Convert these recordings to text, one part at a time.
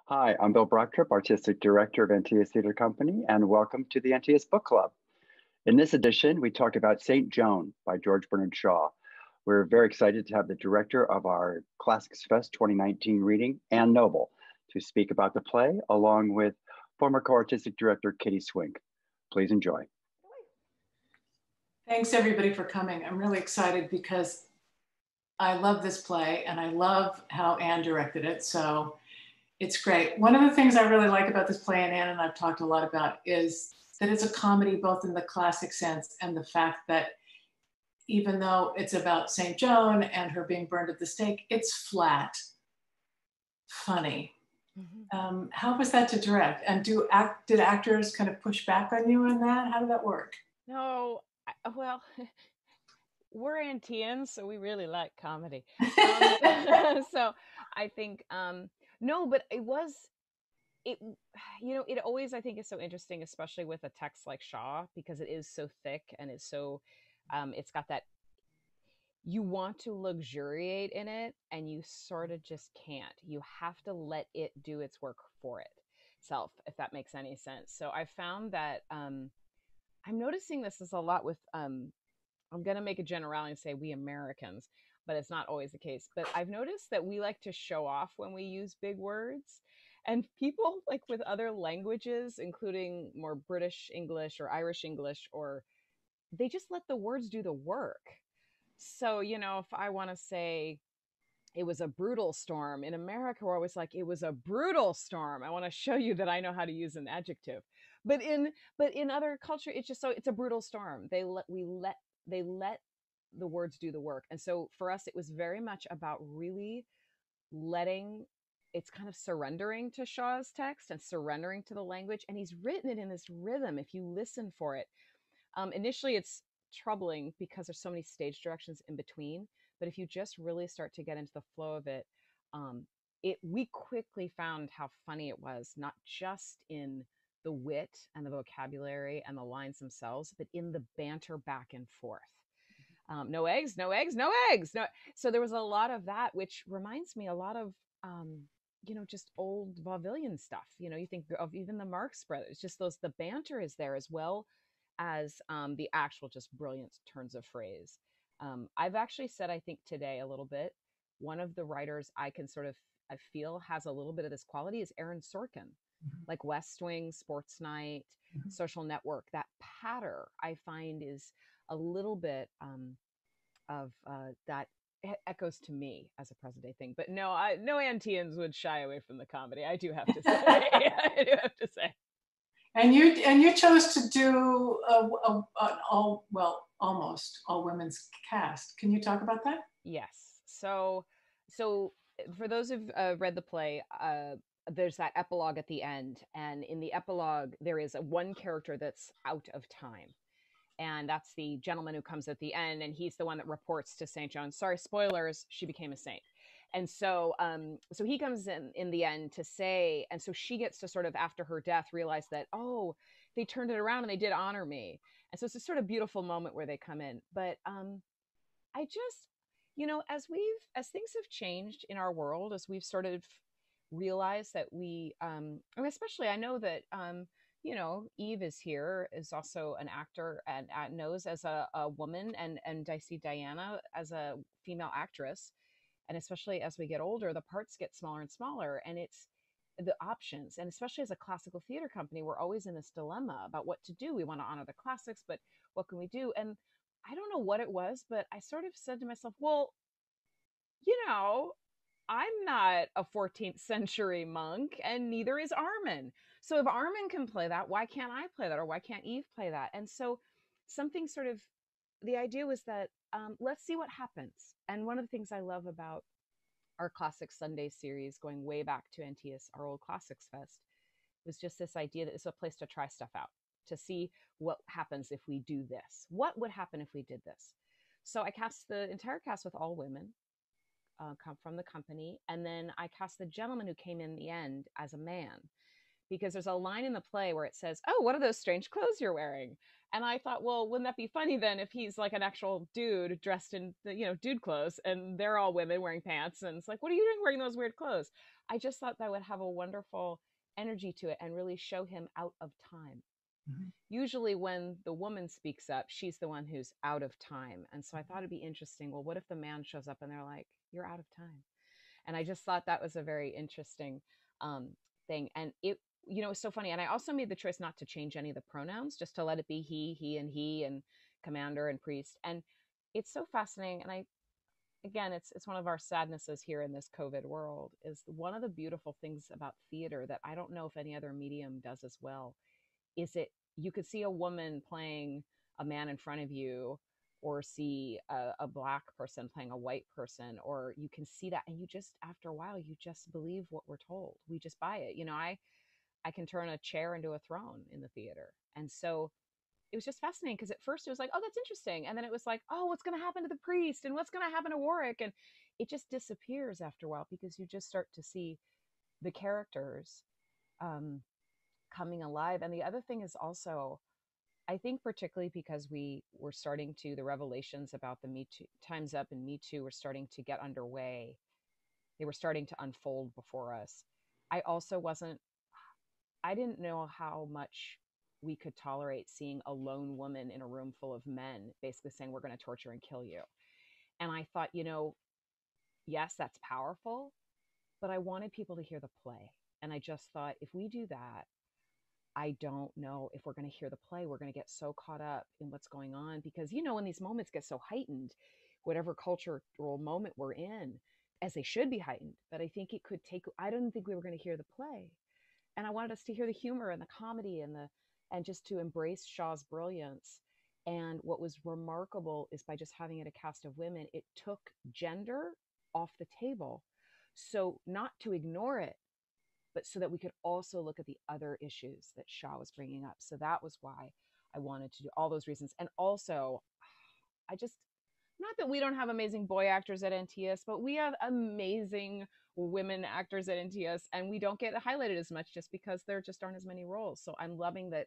Hi, I'm Bill Brocktrip, Artistic Director of Antaeus Theater Company, and welcome to the Antaeus Book Club. In this edition, we talk about Saint Joan by George Bernard Shaw. We're very excited to have the director of our Classics Fest 2019 reading, Ann Noble, to speak about the play, along with former co-artistic director Kitty Swink. Please enjoy. Thanks everybody for coming. I'm really excited because I love this play and I love how Anne directed it. So it's great. One of the things I really like about this play, and Anne and I've talked a lot about, is that it's a comedy both in the classic sense and the fact that even though it's about St. Joan and her being burned at the stake, it's flat, funny. How was that to direct? And did actors kind of push back on you on that? How did that work? No, well, we're Anteans, so we really like comedy. So I think, no, but it always, I think, is so interesting, especially with a text like Shaw, because it is so thick and it's so, it's got that, you want to luxuriate in it and you sort of just can't. You have to let it do its work for itself, if that makes any sense. So I found that, I'm noticing this is a lot with, I'm going to make a generality and say we Americans, but it's not always the case. But I've noticed that we like to show off when we use big words, and people like with other languages, including more British English or Irish English, or they just let the words do the work. So, if I want to say it was a brutal storm, in America, we're always like, it was a brutal storm. I want to show you that I know how to use an adjective. But in other culture, it's just it's a brutal storm. They let the words do the work. And so for us, it was very much about really it's kind of surrendering to Shaw's text and surrendering to the language. And he's written it in this rhythm. If you listen for it, initially it's troubling because there's so many stage directions in between. But if you just really start to get into the flow of it, we quickly found how funny it was, not just in the wit and the vocabulary and the lines themselves, but in the banter back and forth. No eggs, no eggs, no eggs. No. So there was a lot of that, which reminds me a lot of, just old vaudevillian stuff. You think of even the Marx Brothers, just the banter is there as well as the actual just brilliant turns of phrase. I've actually said, I think today a little bit, one of the writers I feel has a little bit of this quality is Aaron Sorkin, like West Wing, Sports Night, Social Network. That patter I find is a little bit of that echoes to me as a present day thing. But no Anteans would shy away from the comedy. I do have to say. I do have to say. And you chose to do almost all women's cast. Can you talk about that? Yes. So for those who've read the play, there's that epilogue at the end, and in the epilogue there is one character that's out of time, and that's the gentleman who comes at the end, and he's the one that reports to St. Joan. Sorry, spoilers, she became a saint. And so so he comes in the end to say, and so she gets to sort of, after her death, realize that, oh, they turned it around and they did honor me. And so it's a sort of beautiful moment where they come in. But I just, as things have changed in our world, as we've sort of realized that especially I know that, Eve is here, is also an actor and knows as a woman, and I see Diana as a female actress. And especially as we get older, the parts get smaller and smaller, and it's the options. And especially as a classical theater company, we're always in this dilemma about what to do. We want to honor the classics, but what can we do? And I don't know what it was, but I sort of said to myself, well, I'm not a 14th century monk, and neither is Armin. So if Armin can play that, why can't I play that? Or why can't Eve play that? And so something sort of, the idea was that, let's see what happens. And one of the things I love about our Classic Sundays series, going way back to Antaeus, our old Classics Fest, was just this idea that it's a place to try stuff out, to see what happens if we do this. What would happen if we did this? So I cast the entire cast with all women, come from the company. And then I cast the gentleman who came in the end as a man, because there's a line in the play where it says, oh, what are those strange clothes you're wearing? And I thought, well, wouldn't that be funny then if he's like an actual dude dressed in the, dude clothes, and they're all women wearing pants. And it's like, what are you doing wearing those weird clothes? I just thought that would have a wonderful energy to it and really show him out of time. Mhm. Usually when the woman speaks up, she's the one who's out of time. And so I thought it'd be interesting. Well, what if the man shows up and they're like, you're out of time? And I just thought that was a very interesting um, thing. And it, it's so funny. And I also made the choice not to change any of the pronouns, just to let it be he, and commander and priest. And it's so fascinating. And again, it's one of our sadnesses here in this COVID world, is one of the beautiful things about theater that I don't know if any other medium does as well, is it, you could see a woman playing a man in front of you, or see a black person playing a white person, or you can see that, and you just, after a while, you just believe what we're told. We just buy it. I can turn a chair into a throne in the theater. And so it was just fascinating, because at first it was like, oh, that's interesting, and then it was like, oh, what's going to happen to the priest, and what's going to happen to Warwick, and it just disappears after a while, because you just start to see the characters coming alive. And the other thing is also, I think, particularly because we were starting to, the revelations about the Me Too, Time's Up and Me Too were starting to get underway. They were starting to unfold before us. I didn't know how much we could tolerate seeing a lone woman in a room full of men basically saying, we're going to torture and kill you. And I thought, yes, that's powerful, but I wanted people to hear the play. And I just thought, if we do that, I don't know if we're going to hear the play. We're going to get so caught up in what's going on, because, when these moments get so heightened, whatever cultural moment we're in, as they should be heightened, but I think it could take, I didn't think we were going to hear the play. And I wanted us to hear the humor and the comedy and just to embrace Shaw's brilliance. And what was remarkable is, by just having it a cast of women, it took gender off the table. So not to ignore it, but so that we could also look at the other issues that Shaw was bringing up. So that was why I wanted to do all those reasons. And also, not that we don't have amazing boy actors at Antaeus, but we have amazing women actors at Antaeus, and we don't get highlighted as much just because there just aren't as many roles. So I'm loving that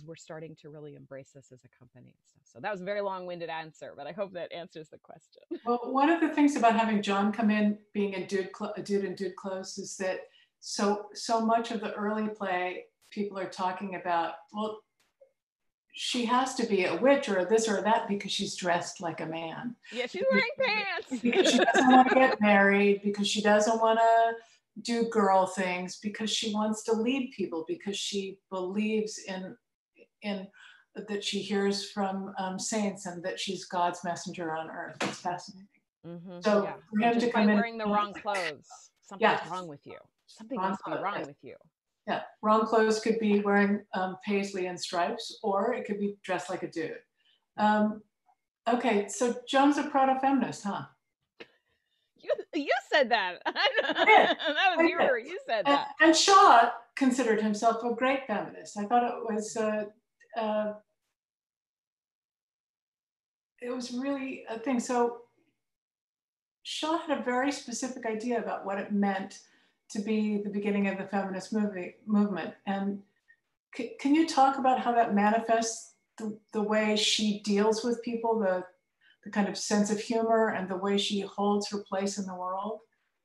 we're starting to really embrace this as a company and stuff. So that was a very long-winded answer, but I hope that answers the question. Well, one of the things about having Joan come in, being a dude in dude clothes, is that so much of the early play, people are talking about, well, she has to be a witch or this or that because she's dressed like a man. Yeah, she's wearing pants. Because she doesn't want to get married, because she doesn't want to do girl things, because she wants to lead people, because she believes in that she hears from saints, and that she's God's messenger on earth. It's fascinating. Mm-hmm. So yeah. for him just to by come in wearing the wrong clothes, something's wrong with you. Something must be wrong with you. Yeah, wrong clothes could be wearing paisley and stripes, or it could be dressed like a dude. Okay, so Joan's a proto-feminist, huh? You said that. That was you said that. And Shaw considered himself a great feminist. I thought it was really a thing. So Shaw had a very specific idea about what it meant to be the beginning of the feminist movement. And can you talk about how that manifests the way she deals with people, the kind of sense of humor, and the way she holds her place in the world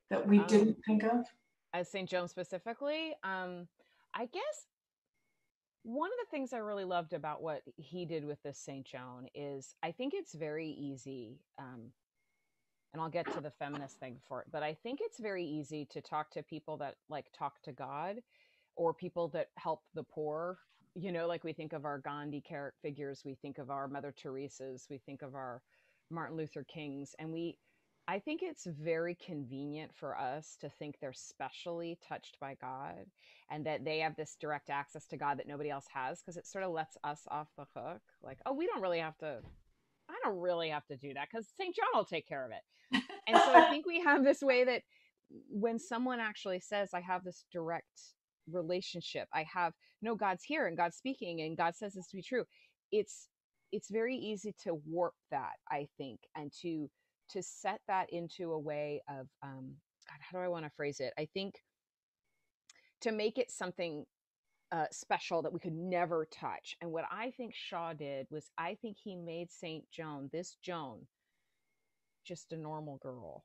that we didn't think of? As St. Joan specifically, I guess one of the things I really loved about what he did with this St. Joan is, I think it's very easy, and I'll get to the feminist thing for it, but I think it's very easy to talk to people that like talk to God, or people that help the poor. Like we think of our Gandhi figures, we think of our Mother Teresa's, we think of our Martin Luther Kings, and I think it's very convenient for us to think they're specially touched by God, and that they have this direct access to God that nobody else has, because it sort of lets us off the hook. Like, oh, I don't really have to do that, because St. John will take care of it. And so I think we have this way that when someone actually says, I have this direct relationship, God's here and God's speaking and God says this to be true, it's very easy to warp that, I think, and to set that into a way of God, how do I want to phrase it? I think to make it something special that we could never touch. And what I think Shaw did was, I think he made St. Joan, this Joan, just a normal girl.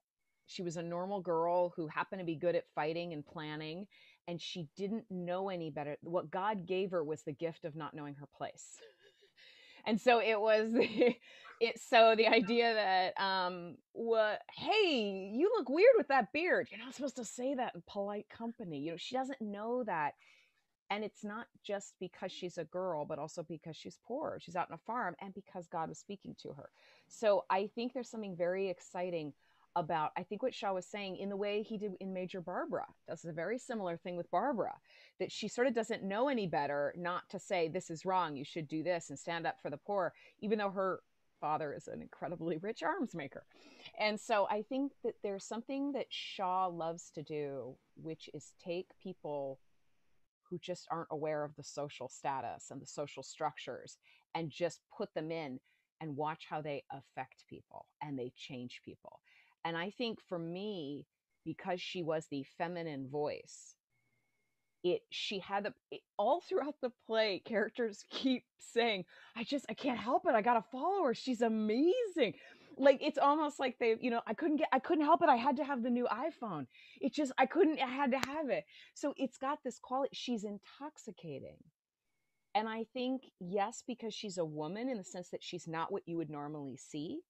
she was a normal girl who happened to be good at fighting and planning, and she didn't know any better. What God gave her was the gift of not knowing her place. And so it was so the idea that hey, you look weird with that beard. You're not supposed to say that in polite company. She doesn't know that. And it's not just because she's a girl, but also because she's poor. She's out on a farm, and because God was speaking to her. So I think there's something very exciting about, I think, what Shaw was saying in the way he did in Major Barbara. Does a very similar thing with Barbara, that she sort of doesn't know any better not to say, this is wrong, you should do this and stand up for the poor, even though her father is an incredibly rich arms maker. And so I think that there's something that Shaw loves to do, which is take people who just aren't aware of the social status and the social structures and just put them in and watch how they affect people and they change people. And I think for me, because she was the feminine voice, she had all throughout the play, characters keep saying, I can't help it, I gotta follow her, she's amazing. Like, it's almost like they, I couldn't help it, I had to have the new iPhone. I had to have it. So it's got this quality, she's intoxicating. And I think, yes, because she's a woman in the sense that she's not what you would normally see,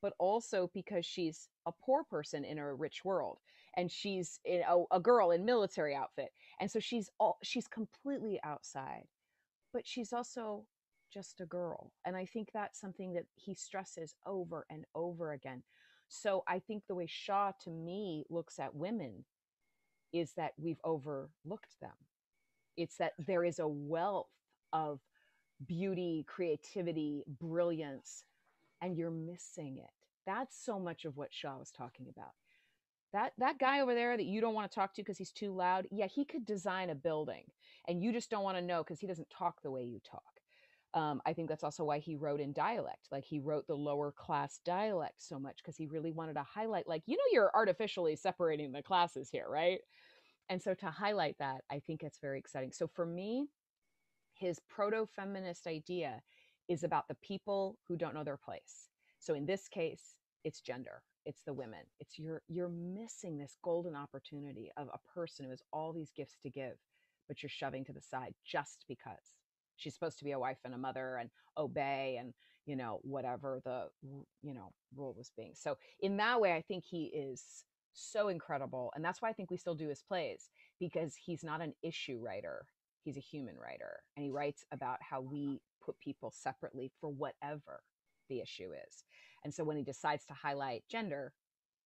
but also because she's a poor person in a rich world, and she's a girl in military outfit, and so she's completely outside, but she's also just a girl. And I think that's something that he stresses over and over again. So I think the way Shaw, to me, looks at women is that we've overlooked them. It's that there is a wealth of beauty, creativity, brilliance, and you're missing it. That's so much of what Shaw was talking about. That guy over there that you don't want to talk to because he's too loud, yeah, he could design a building, and you just don't want to know because he doesn't talk the way you talk. I think that's also why he wrote in dialect. Like, he wrote the lower class dialect so much because he really wanted to highlight, like, you're artificially separating the classes here, right? And so to highlight that, I think it's very exciting. So for me, his proto-feminist idea is about the people who don't know their place. So in this case, it's gender, it's the women. It's you're missing this golden opportunity of a person who has all these gifts to give, but you're shoving to the side just because she's supposed to be a wife and a mother and obey and, whatever the, rule was being. So in that way, I think he is so incredible. And that's why I think we still do his plays, because he's not an issue writer. He's a human writer, and he writes about how we put people separately for whatever the issue is. And so when he decides to highlight gender,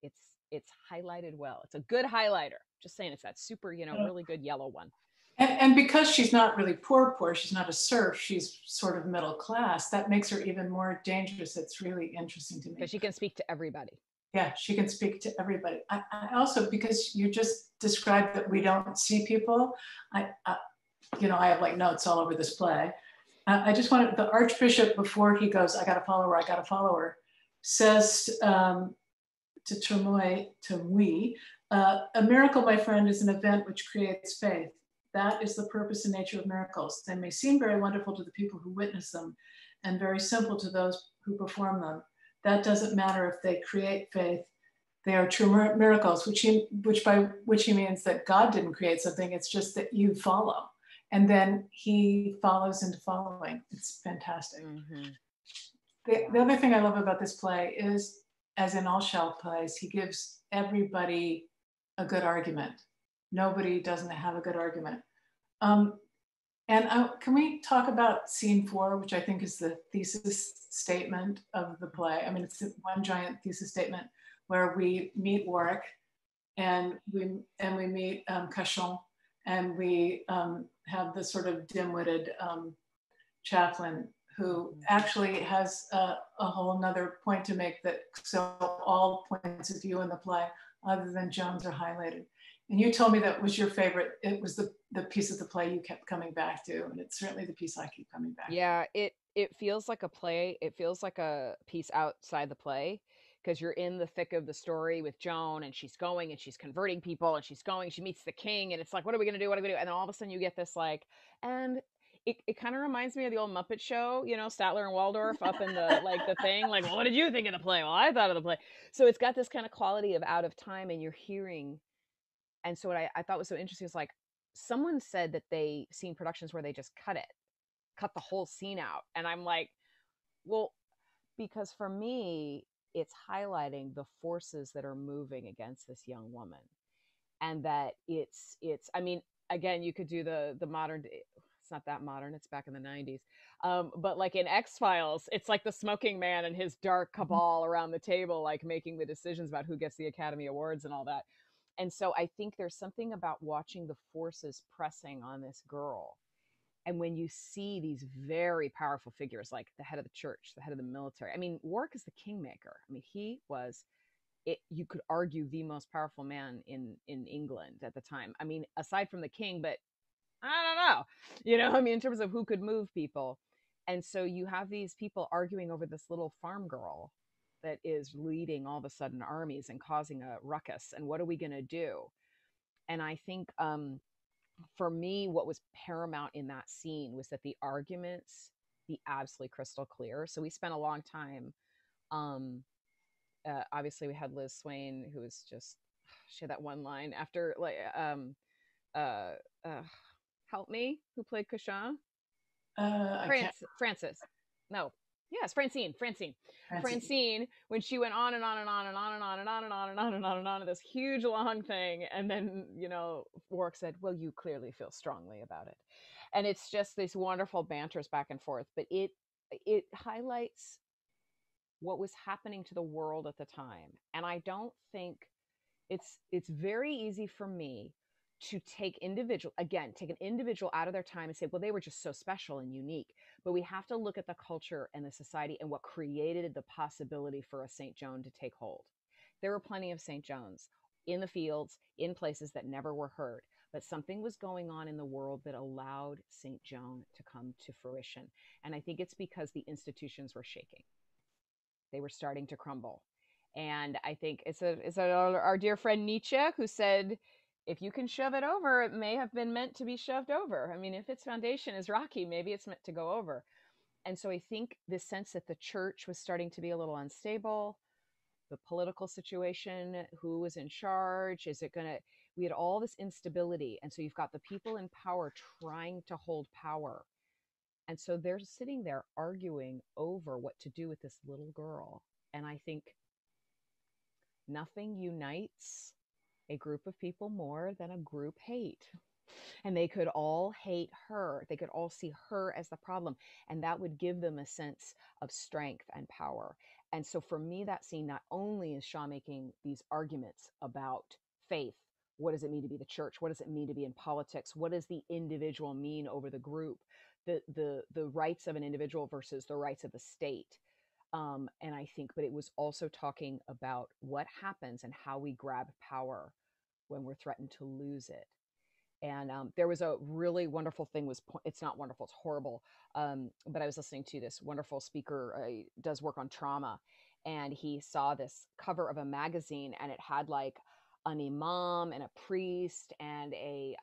it's highlighted well. It's a good highlighter. Just saying, it's that super, really good yellow one. And because she's not really poor, she's not a serf, she's sort of middle class, that makes her even more dangerous. It's really interesting to me. Because she can speak to everybody. Yeah, she can speak to everybody. I also, because you just described that we don't see people, I have like notes all over this play. I just wanted, the Archbishop, before he goes, I got to follow her, says to Tremouille, a miracle, my friend, is an event which creates faith. That is the purpose and nature of miracles. They may seem very wonderful to the people who witness them and very simple to those who perform them. That doesn't matter if they create faith. They are true miracles, by which he means that God didn't create something. It's just that you follow. And then he follows into following. It's fantastic. Mm-hmm. The other thing I love about this play is, as in all Shaw plays, he gives everybody a good argument. Nobody doesn't have a good argument. Can we talk about scene 4, which I think is the thesis statement of the play? I mean, it's one giant thesis statement where we meet Warwick and we meet Cachan, and we have the sort of dim-witted chaplain who actually has a whole nother point to make, that so all points of view in the play other than Joan's are highlighted. And you told me that was your favorite. It was the piece of the play you kept coming back to, and it's certainly the piece I keep coming back to. Yeah, it feels like a play. It feels like a piece outside the play, because you're in the thick of the story with Joan, and she's going and she's converting people, and she meets the king, and it's like, what are we going to do? What are we going to do? And then all of a sudden you get this, like, and it kind of reminds me of the old Muppet Show, you know, Statler and Waldorf up in the like the thing, like, well, what did you think of the play? Well, I thought of the play. So it's got this kind of quality of out of time, and you're hearing. And so what I thought was so interesting is like someone said that they seen productions where they just cut the whole scene out, and I'm like, well, because for me, it's highlighting the forces that are moving against this young woman, and that it's. I mean, again, you could do the modern. It's not that modern. It's back in the 90s. But like in X-Files, it's like the smoking man and his dark cabal around the table, like making the decisions about who gets the Academy Awards and all that. And so I think there's something about watching the forces pressing on this girl. And when you see these very powerful figures like the head of the church, the head of the military, I mean, Warwick is the kingmaker. I mean, he was you could argue the most powerful man in England at the time. I mean, aside from the king, but I don't know, I mean, in terms of who could move people. And so you have these people arguing over this little farm girl that is leading all of a sudden armies and causing a ruckus. And what are we going to do? And I think for me, what was paramount in that scene was that the arguments be absolutely crystal clear. So we spent a long time. Obviously, we had Liz Swain, who was just, she had that one line after like uh, uh, help me, who played Kashaw? Francis. No. Yes, Francine, when she went on and on and on and on and on and on and on and on and on and on this huge long thing. And then, Warwick said, well, you clearly feel strongly about it. And it's just these wonderful banters back and forth. But it highlights what was happening to the world at the time. And I don't think it's very easy for me to take an individual out of their time and say, well, they were just so special and unique. But we have to look at the culture and the society and what created the possibility for a St. Joan to take hold. There were plenty of St. Joans in the fields, in places that never were heard. But something was going on in the world that allowed St. Joan to come to fruition. And I think it's because the institutions were shaking. They were starting to crumble. And I think it's our dear friend Nietzsche who said, if you can shove it over, it may have been meant to be shoved over. I mean, if its foundation is rocky, maybe it's meant to go over. And so I think this sense that the church was starting to be a little unstable, the political situation, who was in charge, we had all this instability. And so you've got the people in power trying to hold power. And so they're sitting there arguing over what to do with this little girl. And I think nothing unites a group of people more than a group hate. And they could all hate her. They could all see her as the problem. And that would give them a sense of strength and power. And so for me, that scene, not only is Shaw making these arguments about faith, what does it mean to be the church? What does it mean to be in politics? What does the individual mean over the group? The rights of an individual versus the rights of the state. And I think, but it was also talking about what happens and how we grab power when we're threatened to lose it. And there was a really wonderful thing it's not wonderful, it's horrible. But I was listening to this wonderful speaker, does work on trauma. And he saw this cover of a magazine and it had like an imam and a priest and a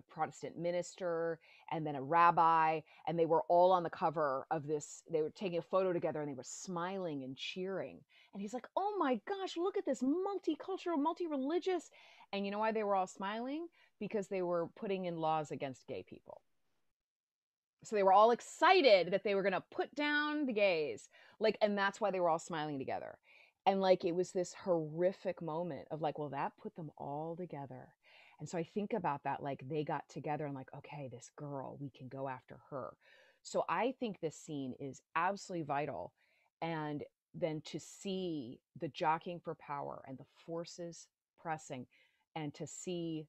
Protestant minister and then a rabbi. And they were all on the cover of this. They were taking a photo together and they were smiling and cheering. And he's like, oh my gosh, look at this multicultural, multi-religious. And you know why they were all smiling? Because they were putting in laws against gay people. So they were all excited that they were going to put down the gays. And that's why they were all smiling together. And it was this horrific moment of well, that put them all together. And so I think about that, they got together and okay, this girl, we can go after her. So I think this scene is absolutely vital. And then to see the jockeying for power and the forces pressing and to see,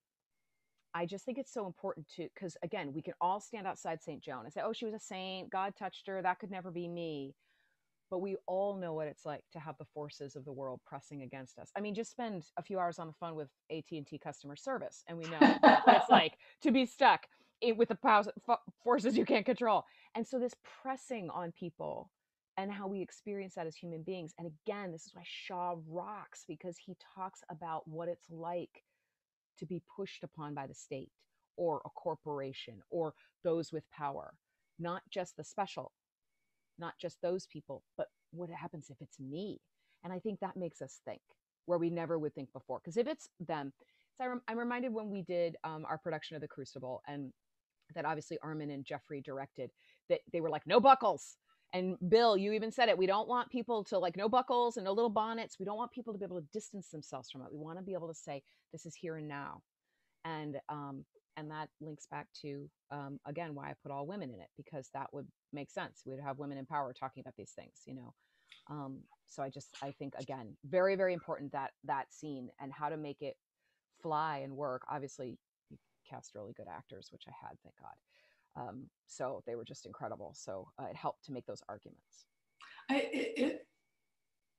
I just think it's so important because again, we can all stand outside St. Joan and say, oh, she was a saint, God touched her, that could never be me. But we all know what it's like to have the forces of the world pressing against us. I mean, just spend a few hours on the phone with AT&T customer service, and we know what it's like to be stuck with the forces you can't control. And so this pressing on people and how we experience that as human beings. And again, this is why Shaw rocks, because he talks about what it's like to be pushed upon by the state or a corporation or those with power, not just the special, not just those people, but what happens if it's me? And I think that makes us think where we never would think before. Because if it's them, so I'm reminded when we did our production of The Crucible, and that obviously Armin and Jeffrey directed, that they were like, no buckles. And Bill, you even said it. We don't want people to like no buckles and no little bonnets. We don't want people to be able to distance themselves from it. We want to be able to say, this is here and now. And that links back to, again, why I put all women in it, because that would make sense. We'd have women in power talking about these things, you know? So I think, again, very, very important that scene and how to make it fly and work. Obviously, you cast really good actors, which I had, thank God. So they were just incredible. So it helped to make those arguments.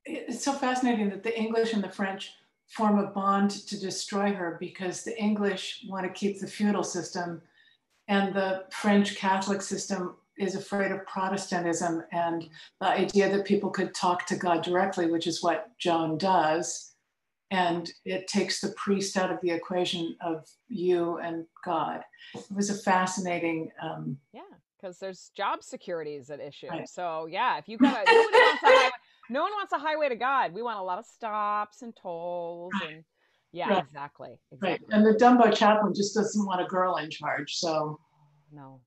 It's so fascinating that the English and the French form a bond to destroy her, because the English want to keep the feudal system and the French Catholic system is afraid of Protestantism and the idea that people could talk to God directly, which is what Joan does. And it takes the priest out of the equation of you and God. It was a fascinating. Yeah, because there's job security is at issue. Right. So yeah, if you got nobody wants a highway, no one wants a highway to God. We want a lot of stops and tolls and yeah, Right. exactly. Right. And the Dumbo chaplain just doesn't want a girl in charge. So no.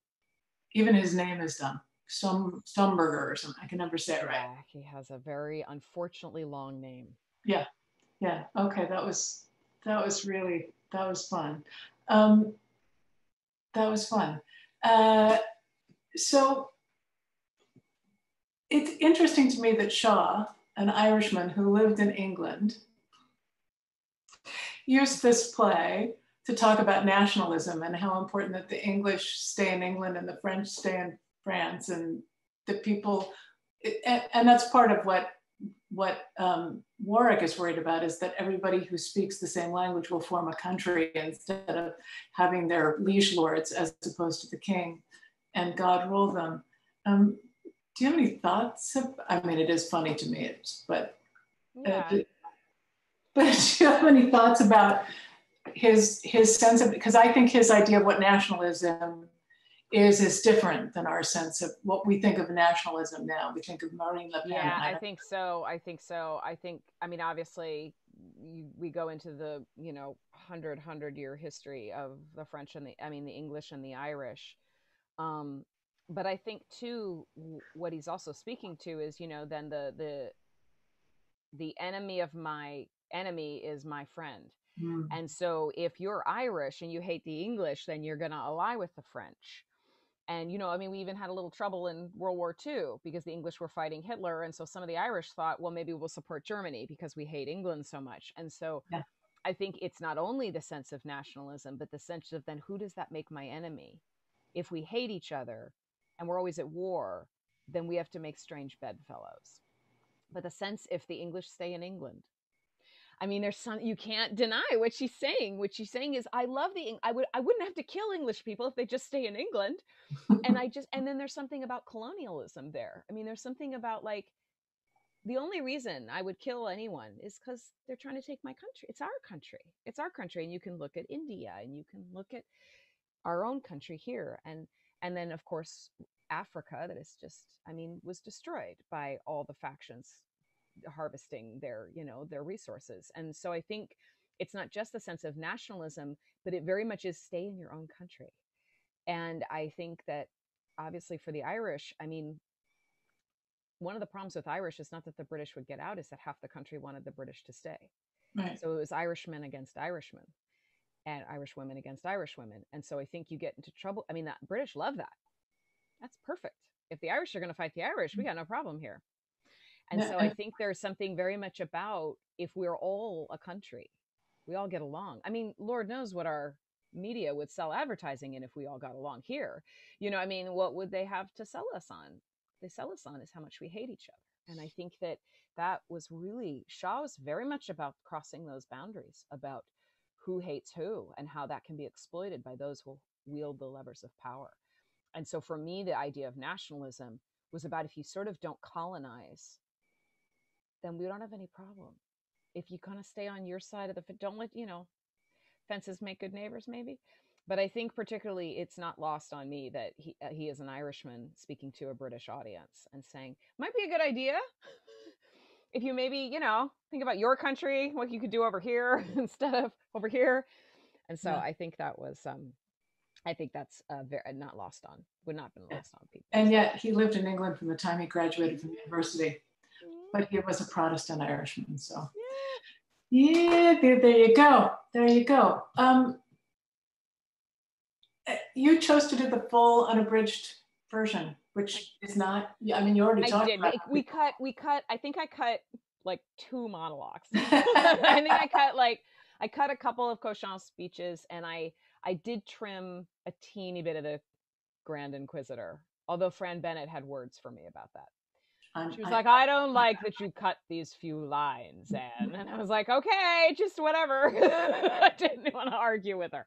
Even his name is dumb. Stumberger or something. I can never say it right. Yeah, he has a very unfortunately long name. Yeah. Yeah. Okay. That was fun. That was fun. So it's interesting to me that Shaw, an Irishman who lived in England, used this play to talk about nationalism and how important that the English stay in England and the French stay in France, and the people, and that's part of what Warwick is worried about, is that everybody who speaks the same language will form a country instead of having their liege lords as opposed to the king, and God rule them. Do you have any thoughts? I mean, it is funny to me, but do you have any thoughts about his sense of, because I think his idea of what nationalism is different than our sense of what we think of nationalism now. We think of Marine Le Pen. Yeah, I think so. I mean, obviously, we go into the 100-year history of the French and the English and the Irish. But I think too, what he's also speaking to is, then the enemy of my enemy is my friend. Mm. And so if you're Irish and you hate the English, then you're going to ally with the French. And, we even had a little trouble in World War II because the English were fighting Hitler. And so some of the Irish thought, well, maybe we'll support Germany because we hate England so much. And so yeah. I think it's not only the sense of nationalism, but the sense of then who does that make my enemy? If we hate each other and we're always at war, then we have to make strange bedfellows. But the sense if the English stay in England, I mean, there's some, you can't deny what she's saying. What she's saying is, I wouldn't have to kill English people if they just stay in England. And then there's something about colonialism there. I mean, there's something about like, the only reason I would kill anyone is because they're trying to take my country. It's our country. It's our country. And you can look at India and you can look at our own country here. And then of course, Africa, that is just, was destroyed by all the factions harvesting their resources. And so I think it's not just the sense of nationalism, but it very much is stay in your own country. And I think that obviously for the Irish, one of the problems with Irish is not that the British would get out, is that half the country wanted the British to stay. Right. So it was Irishmen against Irishmen and Irish women against Irish women. And so I think you get into trouble. The British love that. That's perfect. If the Irish are going to fight the Irish, we got no problem here. And so I think there's something very much about, if we're all a country, we all get along. Lord knows what our media would sell advertising in if we all got along here. What would they have to sell us on? They sell us on is how much we hate each other. And I think that was really, Shaw was very much about crossing those boundaries, about who hates who and how that can be exploited by those who wield the levers of power. And so for me, the idea of nationalism was about, if you sort of don't colonize, then we don't have any problem. If you kind of stay on your side of the, don't let, fences make good neighbors, maybe. But I think particularly it's not lost on me that he is an Irishman speaking to a British audience and saying, might be a good idea if you maybe, think about your country, what you could do over here instead of over here. And so I think that was, I think that's very not lost on, would not have been lost on people. And yet he lived in England from the time he graduated from university, but he was a Protestant Irishman. So yeah, there you go. There you go. You chose to do the full unabridged version, which is not, I mean, you already talked about it. We cut, I think I cut like 2 monologues. I think I cut a couple of Caucham's speeches, and I did trim a teeny bit of the Grand Inquisitor, although Fran Bennett had words for me about that. She was like, I don't like that you cut these few lines, Anne. And I was like, okay, just whatever. I didn't want to argue with her.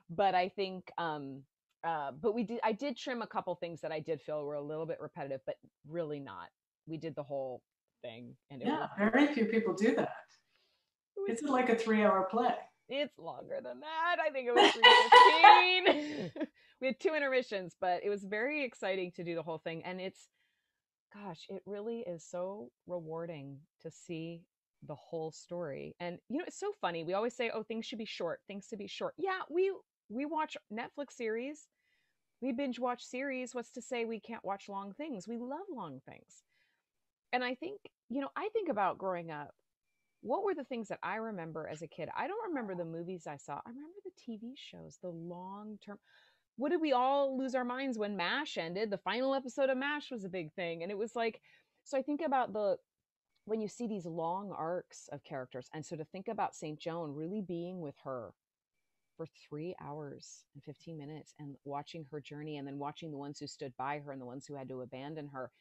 But I think, but I did trim a couple things that I did feel were a little bit repetitive, but really not. We did the whole thing. And very few people do that. It's like a 3-hour play. It's longer than that. I think it was 3:15. We had 2 intermissions, but it was very exciting to do the whole thing. And it really is so rewarding to see the whole story. And, it's so funny. We always say, oh, things should be short. Yeah, we watch Netflix series. We binge watch series. What's to say we can't watch long things? We love long things. And I think, I think about growing up. What were the things that I remember as a kid? I don't remember the movies I saw. I remember the TV shows, the long term. What did we all lose our minds when MASH ended? The final episode of MASH was a big thing. And it was like, so I think about when you see these long arcs of characters. And so to think about St. Joan really being with her for 3 hours and 15 minutes and watching her journey, and then watching the ones who stood by her and the ones who had to abandon her,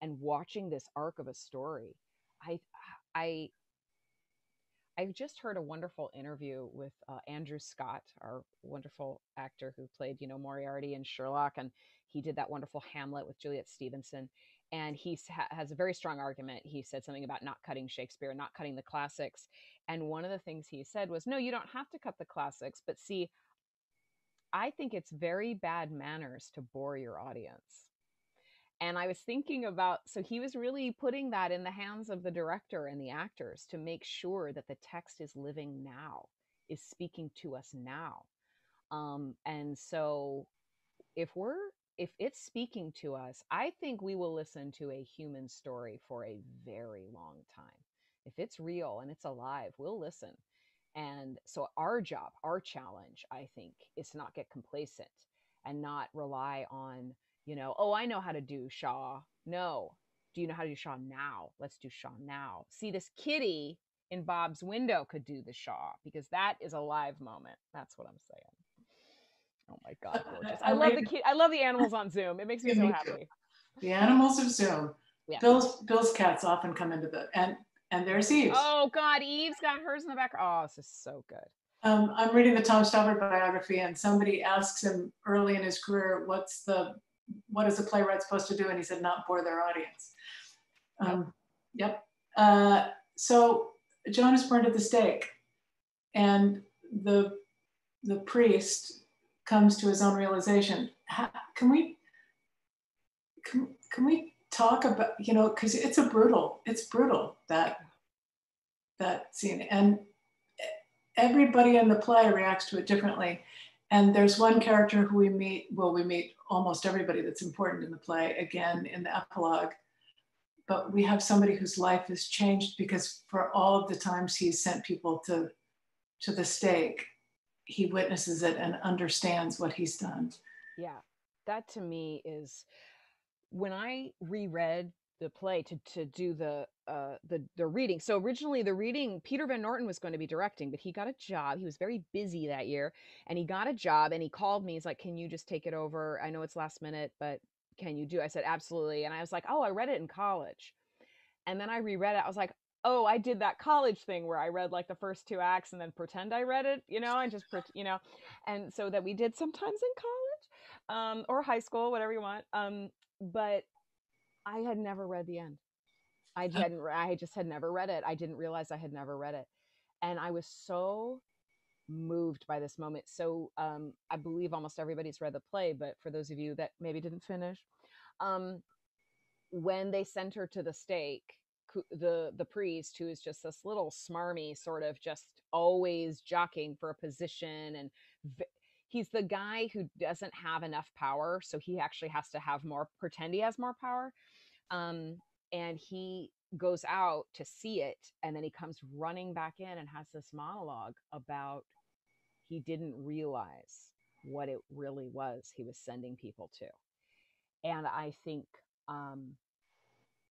and watching this arc of a story. I just heard a wonderful interview with Andrew Scott, our wonderful actor who played, Moriarty in Sherlock, and he did that wonderful Hamlet with Juliet Stevenson. And he has a very strong argument. He said something about not cutting Shakespeare, not cutting the classics. And one of the things he said was, no, you don't have to cut the classics. But see, I think it's very bad manners to bore your audience. And I was thinking about, so he was really putting that in the hands of the director and the actors to make sure that the text is living now, is speaking to us now. And so if it's speaking to us, I think we will listen to a human story for a very long time. If it's real and it's alive, we'll listen. And so our job, our challenge, I think, is to not get complacent and not rely on, oh, I know how to do Shaw. No. Do you know how to do Shaw now? Let's do Shaw now. See, this kitty in Bob's window could do the Shaw, because that is a live moment. That's what I'm saying. Oh my God, gorgeous. I love the animals on Zoom. It makes me so happy. The animals of Zoom. Yeah. Bill's cats often come into and there's Eve's. Oh God, Eve's got hers in the back. Oh, this is so good. I'm reading the Tom Stoppard biography, and somebody asks him early in his career, what is a playwright supposed to do? And he said, not bore their audience. Yep. So Joan is burned at the stake, and the priest comes to his own realization. Can we talk about, because it's brutal, that scene, and everybody in the play reacts to it differently. And there's one character who we meet almost everybody that's important in the play, again, in the epilogue. But we have somebody whose life has changed because for all of the times he's sent people to the stake, he witnesses it and understands what he's done. Yeah, that to me is, when I reread the play to do the reading. So originally the reading, Peter Van Norton was going to be directing, but he got a job. He was very busy that year, and he got a job, and he called me. He's like, can you just take it over? I know it's last minute, but can you do? I said, absolutely. And I was like, oh, I read it in college. And then I reread it. I was like, oh, I did that college thing where I read like the first 2 acts and then pretend I read it, and just, and so that we did sometimes in college, or high school, whatever you want. But I had never read the end. I just had never read it. I didn't realize I had never read it. And I was so moved by this moment. So I believe almost everybody's read the play, but for those of you that maybe didn't finish, um, when they send her to the stake, the priest, who is just this little smarmy sort of just always jockeying for a position, and he's the guy who doesn't have enough power, so he actually has to have more, pretend he has more power. um, and he goes out to see it, and then he comes running back in and has this monologue about he didn't realize what it really was he was sending people to. And I think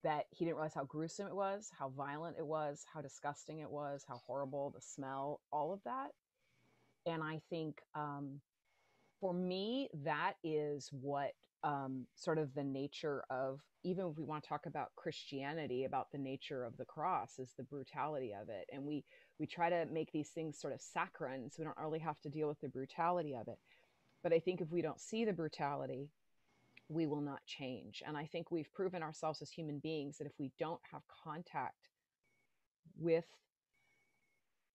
that he didn't realize how gruesome it was, how violent it was, how disgusting it was, how horrible the smell, all of that. And I think for me, that is what sort of the nature of, even if we want to talk about Christianity, about the nature of the cross, is the brutality of it. And we try to make these things sort of saccharine, so we don't really have to deal with the brutality of it. But I think if we don't see the brutality, we will not change. And I think we've proven ourselves as human beings that if we don't have contact with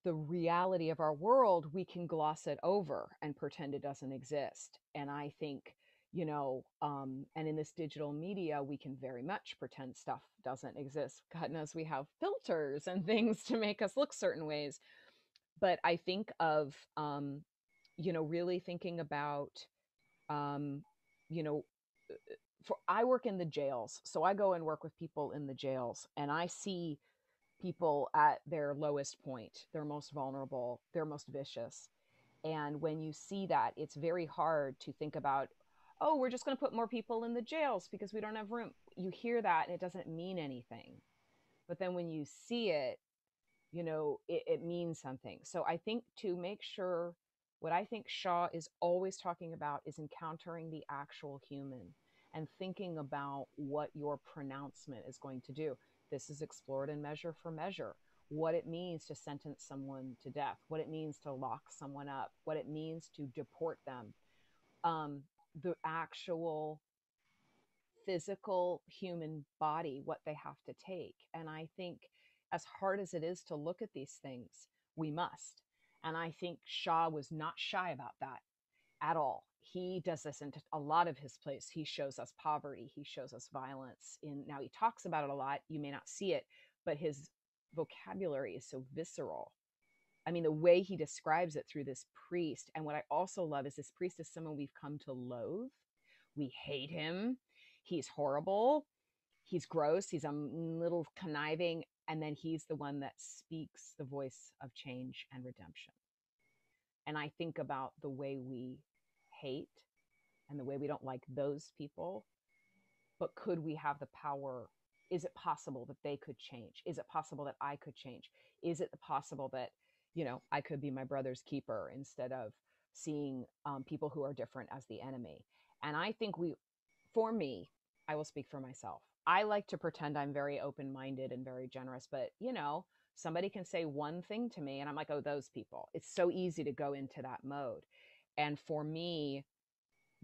the reality of our world, we can gloss it over and pretend it doesn't exist. And I think, and in this digital media, we can very much pretend stuff doesn't exist. God knows we have filters and things to make us look certain ways. But I think of, really thinking about, um, you know, I work in the jails. So I go and work with people in the jails, and I see people at their lowest point, their most vulnerable, their most vicious. And when you see that, it's very hard to think about, oh, we're just going to put more people in the jails because we don't have room. You hear that and it doesn't mean anything. But then when you see it, it means something. So I think to make sure, what I think Shaw is always talking about is encountering the actual human and thinking about what your pronouncement is going to do. This is explored in Measure for Measure. What it means to sentence someone to death, what it means to lock someone up, what it means to deport them, the actual physical human body, what they have to take. And I think, as hard as it is to look at these things, we must. And I think Shaw was not shy about that at all. He does this in a lot of his plays. He shows us poverty. He shows us violence. Now he talks about it a lot. You may not see it, but his vocabulary is so visceral. I mean, the way he describes it through this priest. And what I also love is this priest is someone we've come to loathe. We hate him. He's horrible. He's gross. He's a little conniving. And then he's the one that speaks the voice of change and redemption. And I think about the way we hate and the way we don't like those people. But could we have the power? Is it possible that they could change? Is it possible that I could change? Is it possible that, I could be my brother's keeper instead of seeing people who are different as the enemy? And I think for me, I will speak for myself. I like to pretend I'm very open-minded and very generous, but somebody can say one thing to me and I'm like, oh, those people. It's so easy to go into that mode. And for me,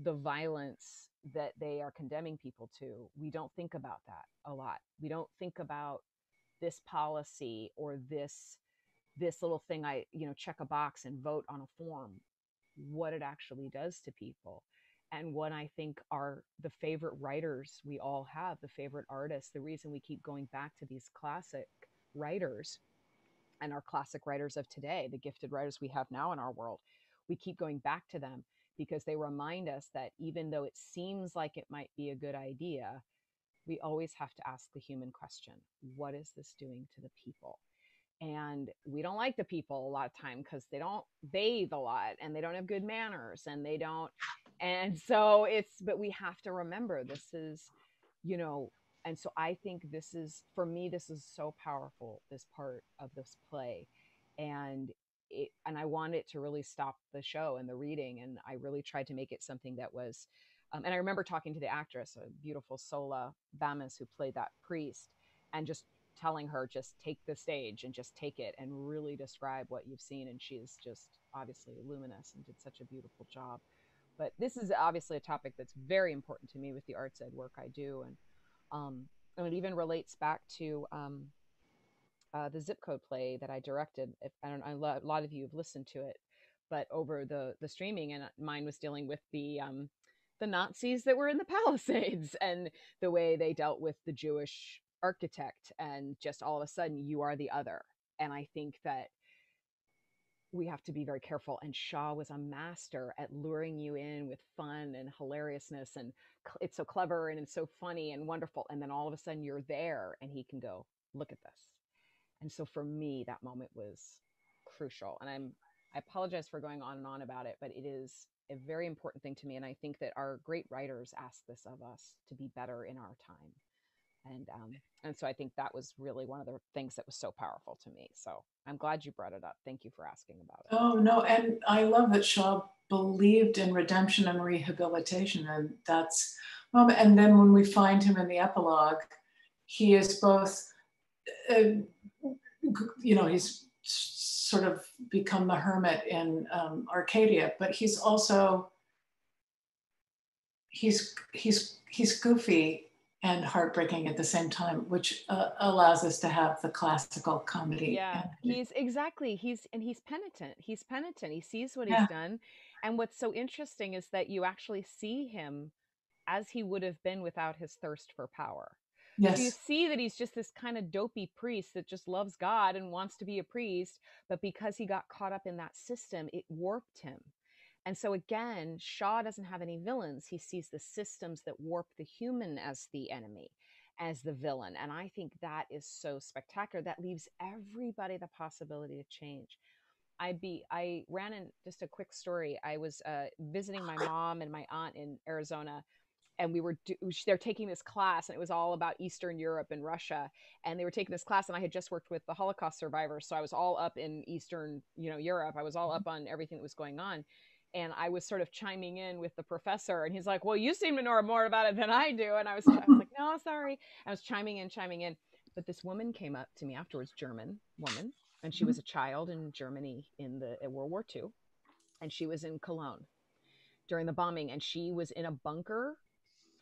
the violence that they are condemning people to, we don't think about that a lot. We don't think about this policy or this little thing, I check a box and vote on a form, what it actually does to people. And what I think are the favorite writers we all have, the favorite artists, the reason we keep going back to these classic writers and our classic writers of today, the gifted writers we have now in our world, we keep going back to them because they remind us that even though it seems like it might be a good idea, we always have to ask the human question: what is this doing to the people? And we don't like the people a lot of time because they don't bathe a lot and they don't have good manners and they don't. And so but we have to remember this is, and so I think this is, for me, this is so powerful, this part of this play. And and I wanted to really stop the show and the reading. And I really tried to make it something that was, and I remember talking to the actress, a beautiful Sola Bamas, who played that priest, and just telling her, just take the stage and just take it and really describe what you've seen. And she's just obviously luminous and did such a beautiful job. But this is obviously a topic that's very important to me with the arts ed work I do. And it even relates back to the zip code play that I directed. A lot of you have listened to it, but over the streaming, and mine was dealing with the Nazis that were in the Palisades and the way they dealt with the Jewish architect, and just all of a sudden you are the other. And I think that we have to be very careful. And Shaw was a master at luring you in with fun and hilariousness, and it's so clever and it's so funny and wonderful. And then all of a sudden you're there and he can go, look at this. And so for me, that moment was crucial. And I apologize for going on and on about it, but it is a very important thing to me. And I think that our great writers ask this of us, to be better in our time. And so I think that was really one of the things that was so powerful to me. So I'm glad you brought it up. Thank you for asking about it. Oh, no. And I love that Shaw believed in redemption and rehabilitation. And that's, well, and then when we find him in the epilogue, he is both, he's sort of become the hermit in Arcadia, but he's also, he's goofy and heartbreaking at the same time, which allows us to have the classical comedy. Yeah, he's penitent. He's penitent. He sees what he's done. And what's so interesting is that you actually see him as he would have been without his thirst for power. Yes. So you see that he's just this kind of dopey priest that just loves God and wants to be a priest, but because he got caught up in that system, it warped him. And so again, Shaw doesn't have any villains. He sees the systems that warp the human as the enemy, as the villain. And I think that is so spectacular. That leaves everybody the possibility to change. I ran in, just a quick story. I was visiting my mom and my aunt in Arizona, and they're taking this class, and it was all about Eastern Europe and Russia. And they were taking this class, and I had just worked with the Holocaust survivors. So I was all up in Eastern, Europe. I was all up on everything that was going on. And I was sort of chiming in with the professor, and he's like, well, you seem to know more about it than I do. And I was like, no, sorry. I was chiming in. But this woman came up to me afterwards, German woman, and she was a child in Germany in World War II. And she was in Cologne during the bombing, and she was in a bunker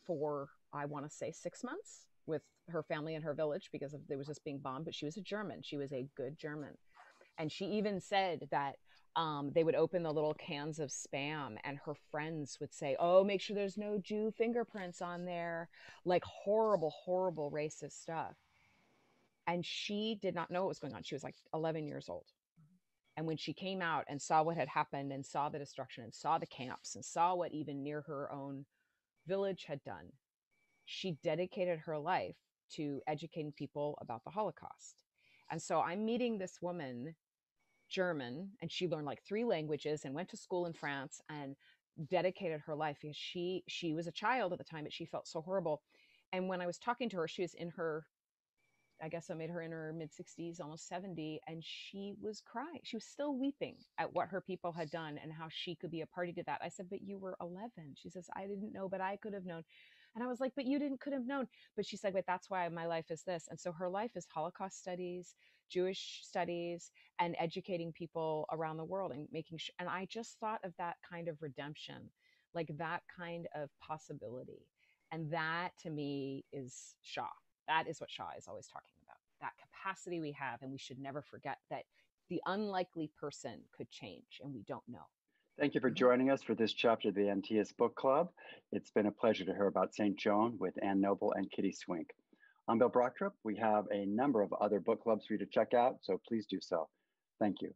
for, I want to say, 6 months with her family and her village because there was just being bombed. But she was a German. She was a good German. And she even said that they would open the little cans of Spam, and her friends would say, oh, make sure there's no Jew fingerprints on there, like horrible, horrible racist stuff. And she did not know what was going on. She was like 11 years old. And when she came out and saw what had happened and saw the destruction and saw the camps and saw what even near her own village had done, she dedicated her life to educating people about the Holocaust. And so I'm meeting this woman, German, and she learned like 3 languages and went to school in France and dedicated her life because she was a child at the time, but she felt so horrible. And when I was talking to her, she was in her, I guess I made her in her mid-60s, almost 70, and she was crying. She was still weeping at what her people had done and how she could be a party to that. I said, but you were 11. She says, I didn't know, but I could have known. And I was like, but you could have known. But she said, but that's why my life is this. And so her life is Holocaust studies, Jewish studies, and educating people around the world and making sure. And I just thought of that kind of redemption, like that kind of possibility. And that to me is Shaw. That is what Shaw is always talking about, that capacity we have. And we should never forget that the unlikely person could change, and we don't know. Thank you for joining us for this chapter of the Antaeus Book Club. It's been a pleasure to hear about St. Joan with Anne Noble and Kitty Swink. I'm Bill Brocktrop. We have a number of other book clubs for you to check out, so please do so. Thank you.